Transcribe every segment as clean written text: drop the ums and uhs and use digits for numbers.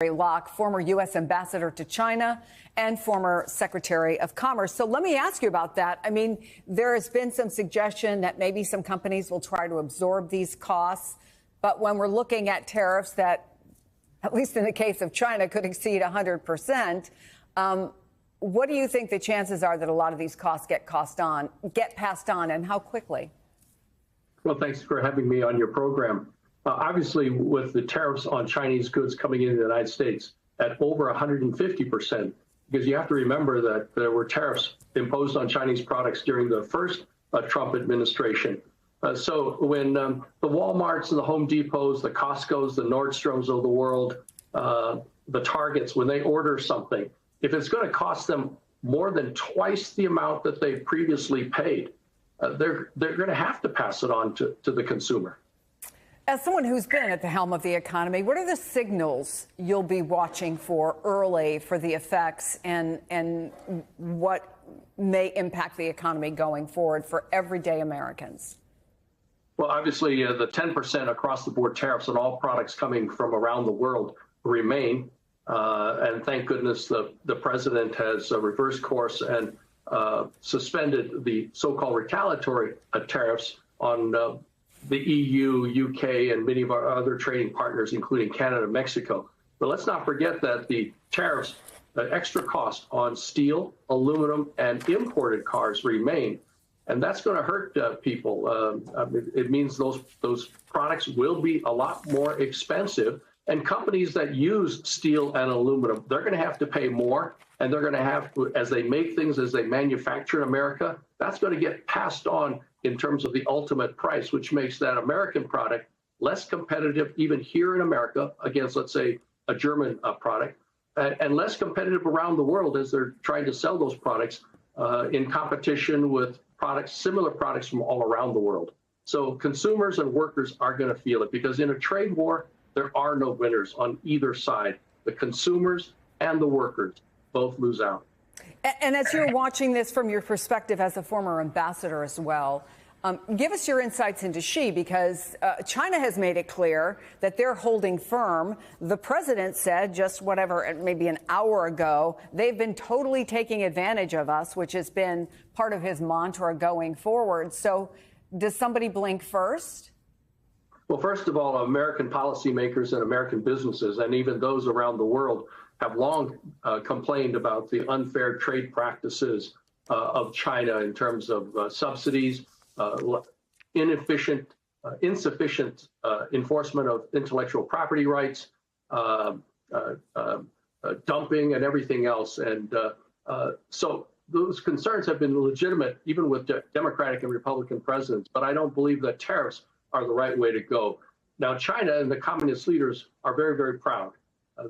Locke, former U.S. ambassador to China and former Secretary of Commerce. So let me ask you about that. I mean, there has been some suggestion that maybe some companies will try to absorb these costs. But when we're looking at tariffs that, at least in the case of China, could exceed 100%, what do you think the chances are that a lot of these costs get passed on, and how quickly? Well, thanks for having me on your program. Obviously, with the tariffs on Chinese goods coming into the United States at over 150%, because you have to remember that there were tariffs imposed on Chinese products during the first Trump administration. So when the Walmarts and the Home Depots, the Costcos, the Nordstroms of the world, the Targets, when they order something, if it's going to cost them more than twice the amount that they previously paid, they're going to have to pass it on to the consumer. As someone who's been at the helm of the economy, what are the signals you'll be watching for early for the effects and what may impact the economy going forward for everyday Americans? Well, obviously, the 10% across the board tariffs on all products coming from around the world remain. And thank goodness the president has reversed course and suspended the so-called retaliatory tariffs on the EU, UK, and many of our other trading partners, including Canada and Mexico. But let's not forget that the tariffs, the extra cost on steel, aluminum, and imported cars remain. And that's going to hurt people. It means those products will be a lot more expensive. And companies that use steel and aluminum, they're going to have to pay more. And they're going to have to, as they make things, as they manufacture in America, that's going to get passed on in terms of the ultimate price, which makes that American product less competitive, even here in America, against, let's say, a German product, and less competitive around the world as they're trying to sell those products in competition with similar products from all around the world. So consumers and workers are going to feel it, because in a trade war, there are no winners on either side. The consumers and the workers both lose out. And as you're watching this from your perspective as a former ambassador as well, give us your insights into Xi, because China has made it clear that they're holding firm. The president said just maybe an hour ago, they've been totally taking advantage of us, which has been part of his mantra going forward. So does somebody blink first? Well, first of all, American policymakers and American businesses, and even those around the world, have long complained about the unfair trade practices of China in terms of subsidies, insufficient enforcement of intellectual property rights, dumping, and everything else. And so those concerns have been legitimate, even with Democratic and Republican presidents. But I don't believe that tariffs are the right way to go. Now, China and the communist leaders are very, very proud.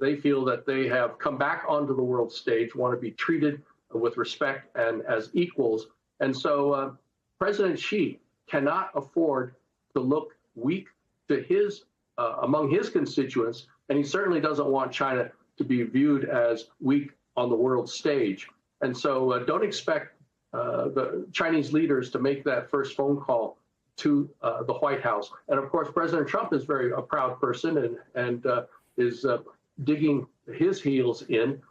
They feel that they have come back onto the world stage, want to be treated with respect and as equals. And so President Xi cannot afford to look weak to among his constituents, and he certainly doesn't want China to be viewed as weak on the world stage. And so don't expect the Chinese leaders to make that first phone call to the White House. And of course, President Trump is a proud person and is digging his heels in.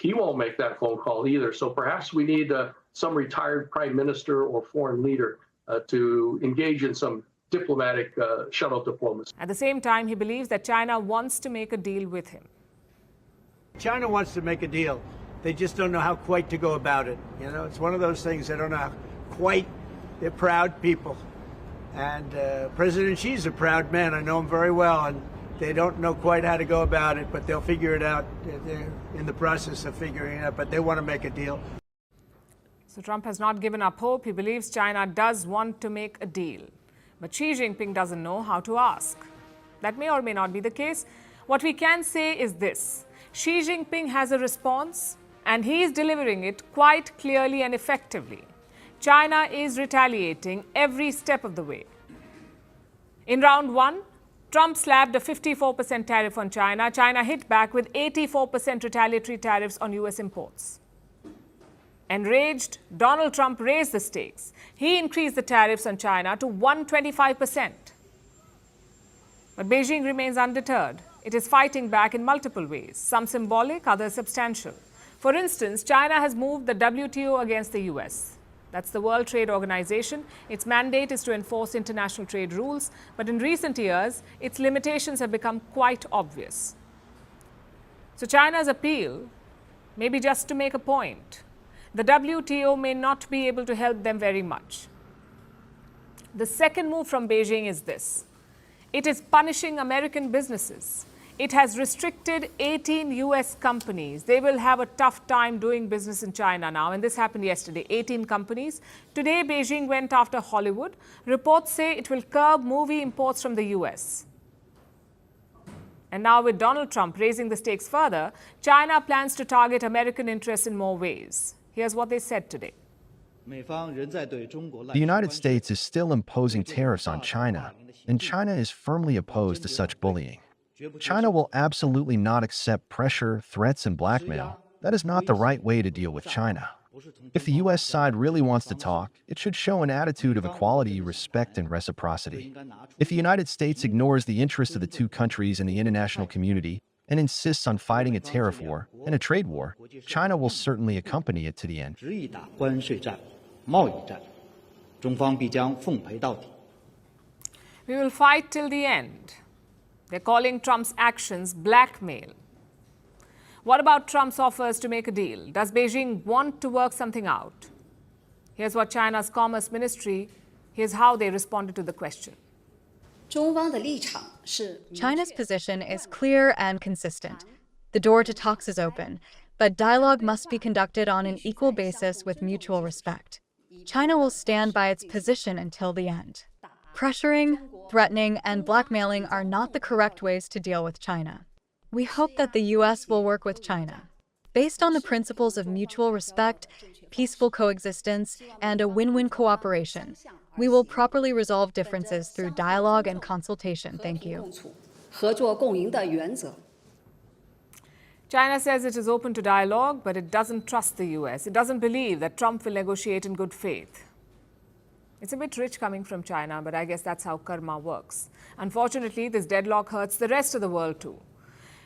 He won't make that phone call either. So perhaps we need some retired prime minister or foreign leader to engage in some diplomatic shuttle diplomacy. At the same time, he believes that China wants to make a deal with him. China wants to make a deal. They just don't know how quite to go about it. You know, it's one of those things they don't know how quite. They're proud people. And President Xi's a proud man. I know him very well. And they don't know quite how to go about it, but they'll figure it out. They're in the process of figuring it out, but they want to make a deal. So Trump has not given up hope. He believes China does want to make a deal. But Xi Jinping doesn't know how to ask. That may or may not be the case. What we can say is this: Xi Jinping has a response, and he is delivering it quite clearly and effectively. China is retaliating every step of the way. In round one, Trump slapped a 54% tariff on China. China hit back with 84% retaliatory tariffs on U.S. imports. Enraged, Donald Trump raised the stakes. He increased the tariffs on China to 125%. But Beijing remains undeterred. it is fighting back in multiple ways, some symbolic, others substantial. For instance, China has moved the WTO against the US. That's the World Trade Organization. Its mandate is to enforce international trade rules, but in recent years, its limitations have become quite obvious. So China's appeal may be just to make a point. The WTO may not be able to help them very much. The second move from Beijing is this. It is punishing American businesses. It has restricted 18 US companies. They will have a tough time doing business in China now, and this happened yesterday. 18 companies. Today, Beijing went after Hollywood. Reports say it will curb movie imports from the US. And now with Donald Trump raising the stakes further, China plans to target American interests in more ways. Here's what they said today. The United States is still imposing tariffs on China, and China is firmly opposed to such bullying. China will absolutely not accept pressure, threats, and blackmail. That is not the right way to deal with China. If the U.S. side really wants to talk, it should show an attitude of equality, respect, and reciprocity. If the United States ignores the interests of the two countries and the international community and insists on fighting a tariff war and a trade war, China will certainly accompany it to the end. We will fight till the end. They're calling Trump's actions blackmail. What about Trump's offers to make a deal? Does Beijing want to work something out? Here's what China's Commerce Ministry, here's how they responded to the question. China's position is clear and consistent. The door to talks is open, but dialogue must be conducted on an equal basis with mutual respect. China will stand by its position until the end. Pressuring, threatening, and blackmailing are not the correct ways to deal with China. We hope that the U.S. will work with China. Based on the principles of mutual respect, peaceful coexistence, and a win-win cooperation, we will properly resolve differences through dialogue and consultation. Thank you. China says it is open to dialogue, but it doesn't trust the U.S. It doesn't believe that Trump will negotiate in good faith. It's a bit rich coming from China, but I guess that's how karma works. Unfortunately, this deadlock hurts the rest of the world too.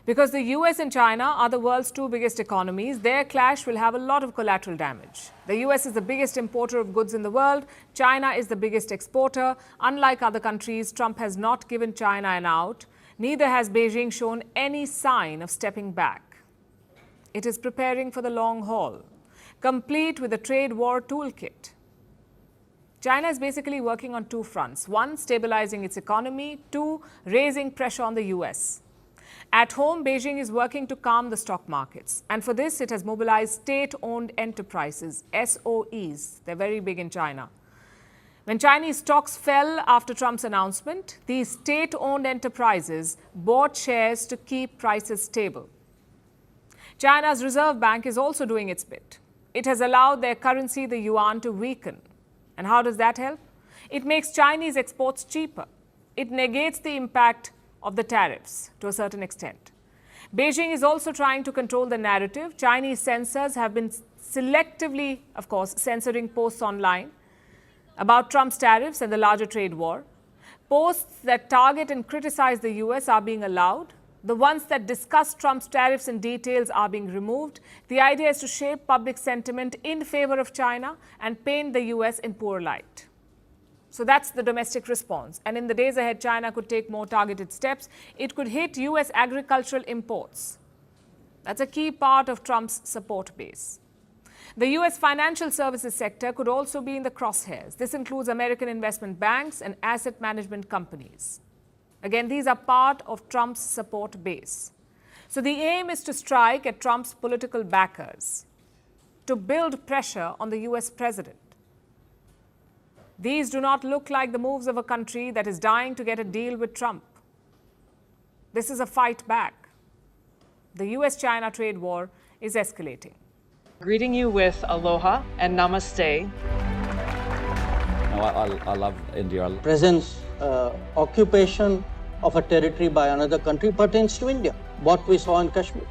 Because the US and China are the world's two biggest economies, their clash will have a lot of collateral damage. The US is the biggest importer of goods in the world. China is the biggest exporter. Unlike other countries, Trump has not given China an out. Neither has Beijing shown any sign of stepping back. It is preparing for the long haul, complete with a trade war toolkit. China is basically working on two fronts. One, stabilizing its economy. Two, raising pressure on the US. At home, Beijing is working to calm the stock markets. And for this, it has mobilized state-owned enterprises, SOEs. They're very big in China. When Chinese stocks fell after Trump's announcement, these state-owned enterprises bought shares to keep prices stable. China's Reserve Bank is also doing its bit. It has allowed their currency, the yuan, to weaken. And how does that help? It makes Chinese exports cheaper. It negates the impact of the tariffs to a certain extent. Beijing is also trying to control the narrative. Chinese censors have been selectively, of course, censoring posts online about Trump's tariffs and the larger trade war. Posts that target and criticize the US are being allowed. The ones that discuss Trump's tariffs in details are being removed. The idea is to shape public sentiment in favor of China and paint the US in poor light. So that's the domestic response. And in the days ahead, China could take more targeted steps. It could hit US agricultural imports. That's a key part of Trump's support base. The US financial services sector could also be in the crosshairs. This includes American investment banks and asset management companies. Again, these are part of Trump's support base. So the aim is to strike at Trump's political backers, to build pressure on the US president. These do not look like the moves of a country that is dying to get a deal with Trump. This is a fight back. The US-China trade war is escalating. Greeting you with aloha and namaste. I love India. Presence, occupation of a territory by another country pertains to India, what we saw in Kashmir.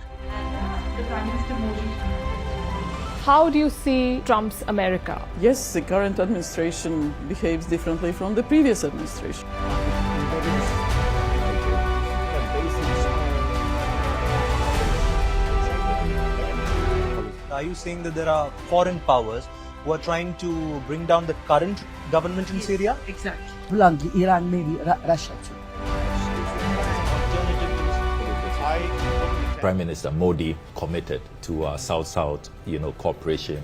How do you see Trump's America? Yes, the current administration behaves differently from the previous administration. Are you saying that there are foreign powers who are trying to bring down the current government in Syria? Exactly. Bluntly, Iran, maybe Russia too. Prime Minister Modi committed to South-South, cooperation.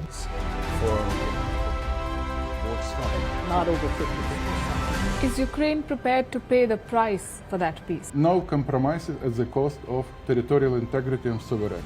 Not over 50%. Is Ukraine prepared to pay the price for that peace? No compromises at the cost of territorial integrity and sovereignty.